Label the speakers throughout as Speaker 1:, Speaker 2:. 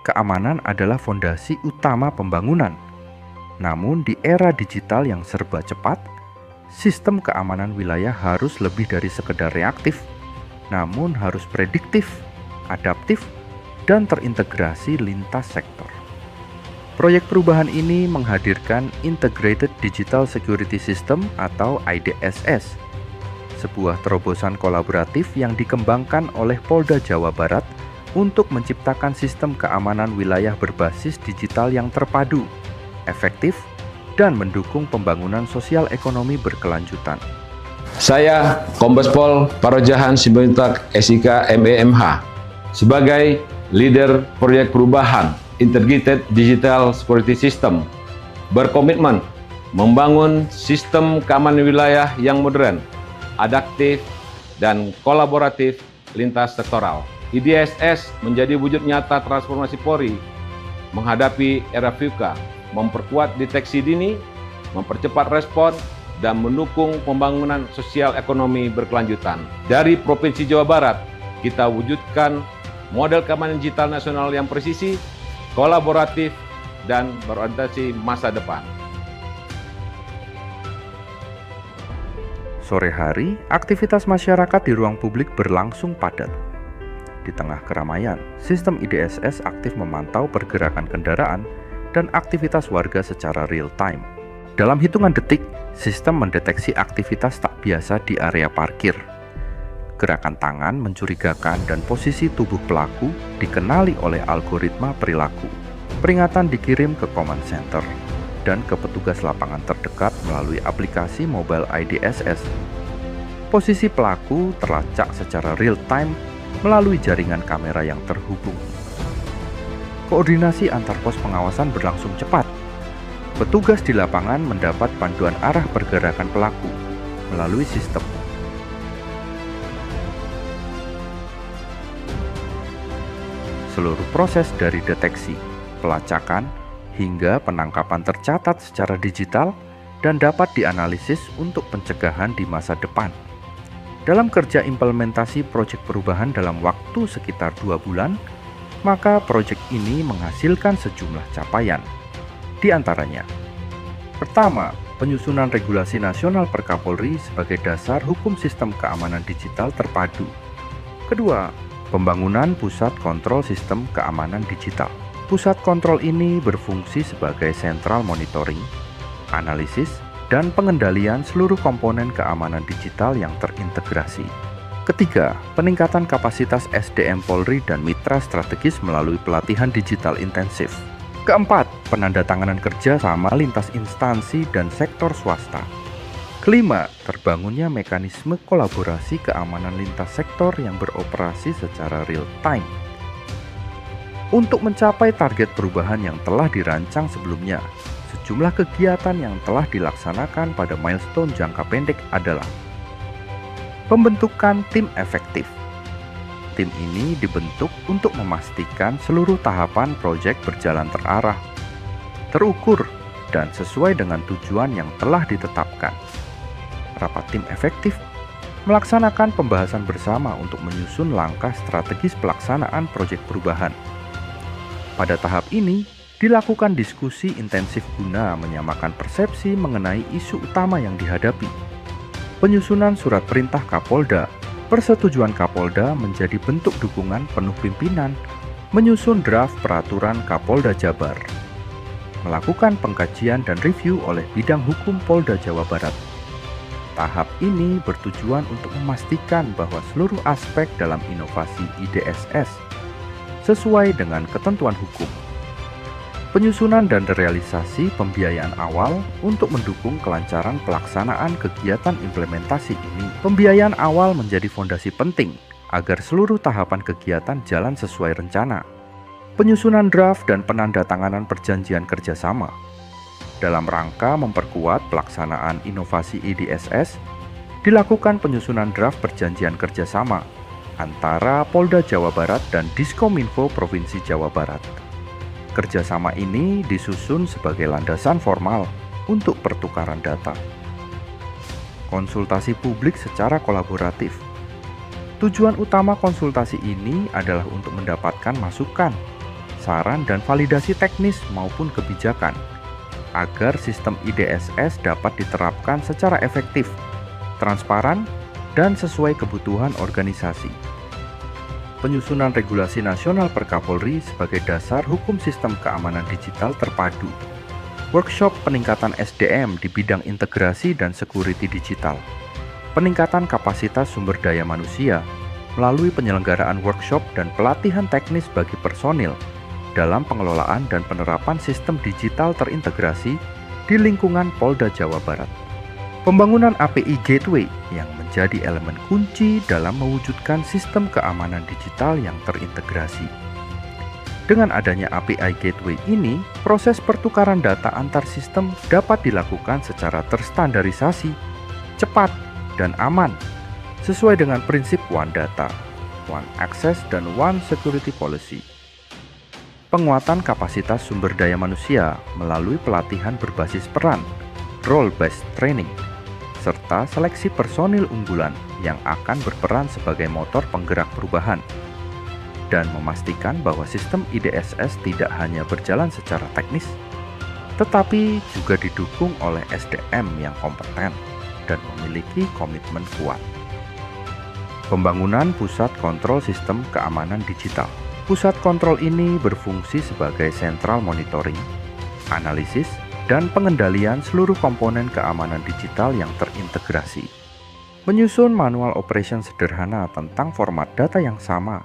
Speaker 1: Keamanan adalah fondasi utama pembangunan. Namun di era digital yang serba cepat, sistem keamanan wilayah harus lebih dari sekedar reaktif, namun harus prediktif, adaptif, dan terintegrasi lintas sektor. Proyek perubahan ini menghadirkan Integrated Digital Security System atau IDSS, sebuah terobosan kolaboratif yang dikembangkan oleh Polda Jawa Barat untuk menciptakan sistem keamanan wilayah berbasis digital yang terpadu, efektif, dan mendukung pembangunan sosial ekonomi berkelanjutan.
Speaker 2: Saya Kombes Pol Parojahan Simanjuntak SIK MEMH sebagai leader proyek perubahan Integrated Digital Security System berkomitmen membangun sistem keamanan wilayah yang modern, adaptif, dan kolaboratif lintas sektoral. IDSS menjadi wujud nyata transformasi Polri menghadapi era VUCA, memperkuat deteksi dini, mempercepat respon, dan mendukung pembangunan sosial ekonomi berkelanjutan. Dari Provinsi Jawa Barat, kita wujudkan model keamanan digital nasional yang presisi, kolaboratif, dan berorientasi masa depan.
Speaker 1: Sore hari, aktivitas masyarakat di ruang publik berlangsung padat. Di tengah keramaian, sistem IDSS aktif memantau pergerakan kendaraan dan aktivitas warga secara real time. Dalam hitungan detik, sistem mendeteksi aktivitas tak biasa di area parkir. Gerakan tangan mencurigakan dan posisi tubuh pelaku dikenali oleh algoritma perilaku. Peringatan dikirim ke command center dan ke petugas lapangan terdekat melalui aplikasi mobile IDSS. Posisi pelaku terlacak secara real time melalui jaringan kamera yang terhubung. Koordinasi antar pos pengawasan berlangsung cepat. Petugas di lapangan mendapat panduan arah pergerakan pelaku melalui sistem. Seluruh proses dari deteksi, pelacakan, hingga penangkapan tercatat secara digital dan dapat dianalisis untuk pencegahan di masa depan. Dalam kerja implementasi proyek perubahan dalam waktu sekitar 2 bulan, maka proyek ini menghasilkan sejumlah capaian. Di antaranya, pertama, penyusunan regulasi nasional per Kapolri sebagai dasar hukum sistem keamanan digital terpadu. Kedua, pembangunan pusat kontrol sistem keamanan digital. Pusat kontrol ini berfungsi sebagai sentral monitoring, analisis, dan pengendalian seluruh komponen keamanan digital yang terintegrasi. Ketiga, peningkatan kapasitas SDM Polri dan mitra strategis melalui pelatihan digital intensif. Keempat, penandatanganan kerja sama lintas instansi dan sektor swasta. Kelima, terbangunnya mekanisme kolaborasi keamanan lintas sektor yang beroperasi secara real time. Untuk mencapai target perubahan yang telah dirancang sebelumnya, sejumlah kegiatan yang telah dilaksanakan pada milestone jangka pendek adalah pembentukan tim efektif. Tim ini dibentuk untuk memastikan seluruh tahapan proyek berjalan terarah, terukur, dan sesuai dengan tujuan yang telah ditetapkan. Rapat tim efektif melaksanakan pembahasan bersama untuk menyusun langkah strategis pelaksanaan proyek perubahan. Pada tahap ini, dilakukan diskusi intensif guna menyamakan persepsi mengenai isu utama yang dihadapi. Penyusunan surat perintah Kapolda, persetujuan Kapolda menjadi bentuk dukungan penuh pimpinan, menyusun draft peraturan Kapolda Jabar, melakukan pengkajian dan review oleh bidang hukum Polda Jawa Barat. Tahap ini bertujuan untuk memastikan bahwa seluruh aspek dalam inovasi IDSS sesuai dengan ketentuan hukum. Penyusunan dan realisasi pembiayaan awal untuk mendukung kelancaran pelaksanaan kegiatan implementasi ini. Pembiayaan awal menjadi fondasi penting agar seluruh tahapan kegiatan jalan sesuai rencana. Penyusunan draft dan penandatanganan perjanjian kerjasama. Dalam rangka memperkuat pelaksanaan inovasi IDSS, dilakukan penyusunan draft perjanjian kerjasama antara Polda Jawa Barat dan Diskominfo Provinsi Jawa Barat. Kerjasama ini disusun sebagai landasan formal untuk pertukaran data. Konsultasi publik secara kolaboratif. Tujuan utama konsultasi ini adalah untuk mendapatkan masukan, saran dan validasi teknis maupun kebijakan, agar sistem IDSS dapat diterapkan secara efektif, transparan, dan sesuai kebutuhan organisasi. Penyusunan regulasi nasional per Kapolri sebagai dasar hukum sistem keamanan digital terpadu. Workshop peningkatan SDM di bidang integrasi dan security digital. Peningkatan kapasitas sumber daya manusia melalui penyelenggaraan workshop dan pelatihan teknis bagi personil dalam pengelolaan dan penerapan sistem digital terintegrasi di lingkungan Polda Jawa Barat. Pembangunan API Gateway yang menjadi elemen kunci dalam mewujudkan sistem keamanan digital yang terintegrasi. Dengan adanya API Gateway ini, proses pertukaran data antar sistem dapat dilakukan secara terstandarisasi, cepat, dan aman, sesuai dengan prinsip One Data, One Access, dan One Security Policy. Penguatan kapasitas sumber daya manusia melalui pelatihan berbasis peran, role-based training, serta seleksi personil unggulan yang akan berperan sebagai motor penggerak perubahan, dan memastikan bahwa sistem IDSS tidak hanya berjalan secara teknis, tetapi juga didukung oleh SDM yang kompeten dan memiliki komitmen kuat. Pembangunan Pusat Kontrol Sistem Keamanan Digital. Pusat kontrol ini berfungsi sebagai sentral monitoring, analisis, dan pengendalian seluruh komponen keamanan digital yang terintegrasi. Menyusun manual operation sederhana tentang format data yang sama,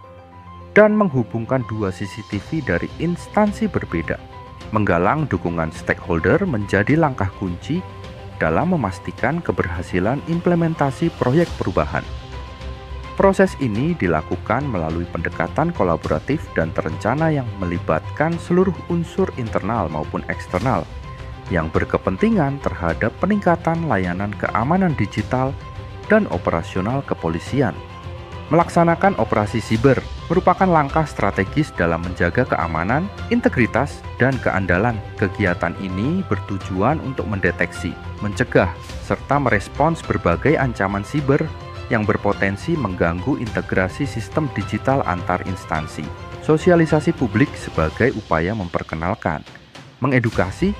Speaker 1: dan menghubungkan dua CCTV dari instansi berbeda. Menggalang dukungan stakeholder menjadi langkah kunci dalam memastikan keberhasilan implementasi proyek perubahan. Proses ini dilakukan melalui pendekatan kolaboratif dan terencana yang melibatkan seluruh unsur internal maupun eksternal yang berkepentingan terhadap peningkatan layanan keamanan digital dan operasional kepolisian. Melaksanakan operasi siber merupakan langkah strategis dalam menjaga keamanan, integritas, dan keandalan. Kegiatan ini bertujuan untuk mendeteksi, mencegah, serta merespons berbagai ancaman siber yang berpotensi mengganggu integrasi sistem digital antar instansi. Sosialisasi publik sebagai upaya memperkenalkan, mengedukasi,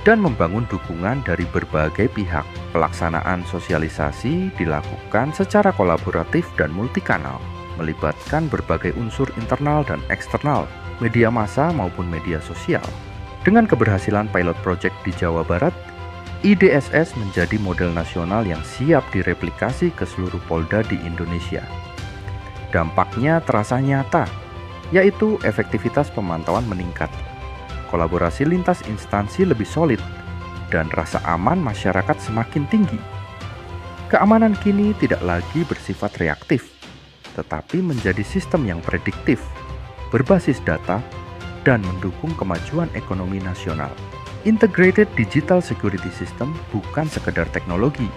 Speaker 1: dan membangun dukungan dari berbagai pihak. Pelaksanaan sosialisasi dilakukan secara kolaboratif dan multikanal, melibatkan berbagai unsur internal dan eksternal, media massa maupun media sosial. Dengan keberhasilan pilot project di Jawa Barat, IDSS menjadi model nasional yang siap direplikasi ke seluruh polda di Indonesia. Dampaknya terasa nyata, yaitu efektivitas pemantauan meningkat, kolaborasi lintas instansi lebih solid, dan rasa aman masyarakat semakin tinggi. Keamanan kini tidak lagi bersifat reaktif, tetapi menjadi sistem yang prediktif, berbasis data, dan mendukung kemajuan ekonomi nasional. Integrated Digital Security System bukan sekedar teknologi,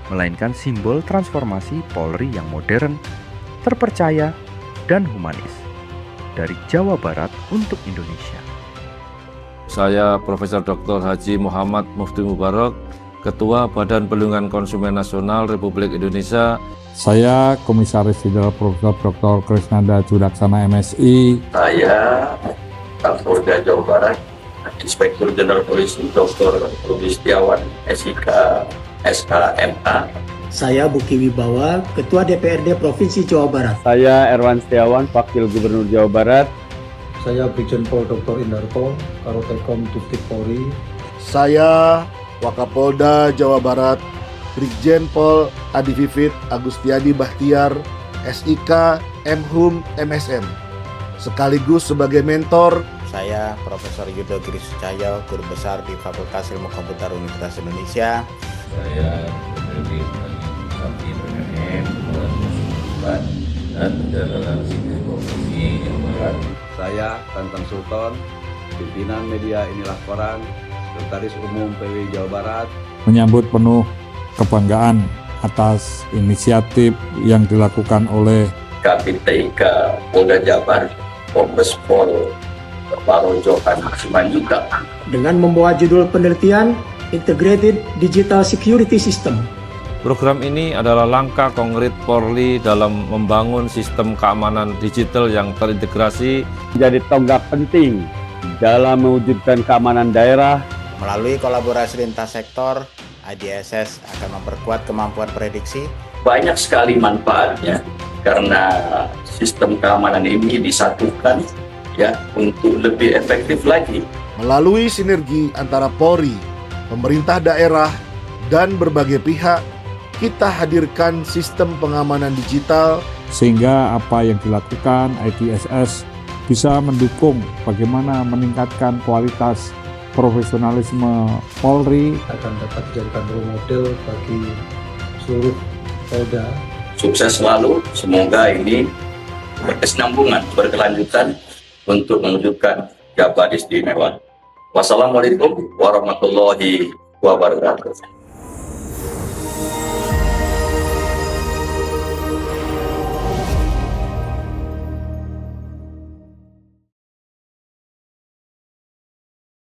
Speaker 1: melainkan simbol transformasi Polri yang modern, terpercaya, dan humanis. Dari Jawa Barat untuk Indonesia.
Speaker 3: Saya Profesor Dr. Haji Muhammad Mufti Mubarak, Ketua Badan Perlindungan Konsumen Nasional Republik Indonesia.
Speaker 4: Saya Komisaris Jenderal Profesor Dr. Krisnanda Judaksana MSI.
Speaker 5: Saya Kapolda Jawa Barat, Inspektur Jenderal Polisi Dr. Rudi Setiawan, SIK, SKMA.
Speaker 6: Saya Buki Wibawa, Ketua DPRD Provinsi Jawa Barat.
Speaker 7: Saya Erwan Setiawan, Wakil Gubernur Jawa Barat.
Speaker 8: Saya Brigjen Pol Dr. Indarto, Karotekom Duftik Polri.
Speaker 9: Saya Wakapolda Jawa Barat, Brigjen Pol Adi Vivit Agustiadi Bahtiar, SIK, Mhum, MSM. Sekaligus sebagai mentor,
Speaker 10: saya Profesor Yudo Giri Sucahyo, Guru Besar di Fakultas Ilmu Komputer Universitas Indonesia.
Speaker 11: Saya Pemimpin Sakti PNM, dan Jajaran Sipil Provinsi Jawa Barat.
Speaker 12: Saya Tantan Sultan, pimpinan media Inilah Koran, Sekretaris Umum PWI Jawa Barat.
Speaker 4: Menyambut penuh kebanggaan atas inisiatif yang dilakukan oleh
Speaker 5: KPTK Polda Jabar, Kombes Pol Paro Johan Simanjuntak.
Speaker 6: Dengan membawa judul penelitian Integrated Digital Security System,
Speaker 3: Program ini adalah langkah konkret Polri dalam membangun sistem keamanan digital yang terintegrasi
Speaker 7: menjadi tonggak penting dalam mewujudkan keamanan daerah.
Speaker 10: Melalui kolaborasi lintas sektor, IDSS akan memperkuat kemampuan prediksi.
Speaker 5: Banyak sekali manfaatnya karena sistem keamanan ini disatukan ya untuk lebih efektif lagi.
Speaker 9: Melalui sinergi antara Polri, pemerintah daerah, dan berbagai pihak, kita hadirkan sistem pengamanan digital
Speaker 4: sehingga apa yang dilakukan IDSS bisa mendukung bagaimana meningkatkan kualitas profesionalisme Polri
Speaker 8: akan dapat dijadikan role model bagi seluruh Polda.
Speaker 5: Sukses selalu, semoga ini berkesinambungan, berkelanjutan untuk mewujudkan Jabar Istimewa. Wassalamualaikum warahmatullahi wabarakatuh.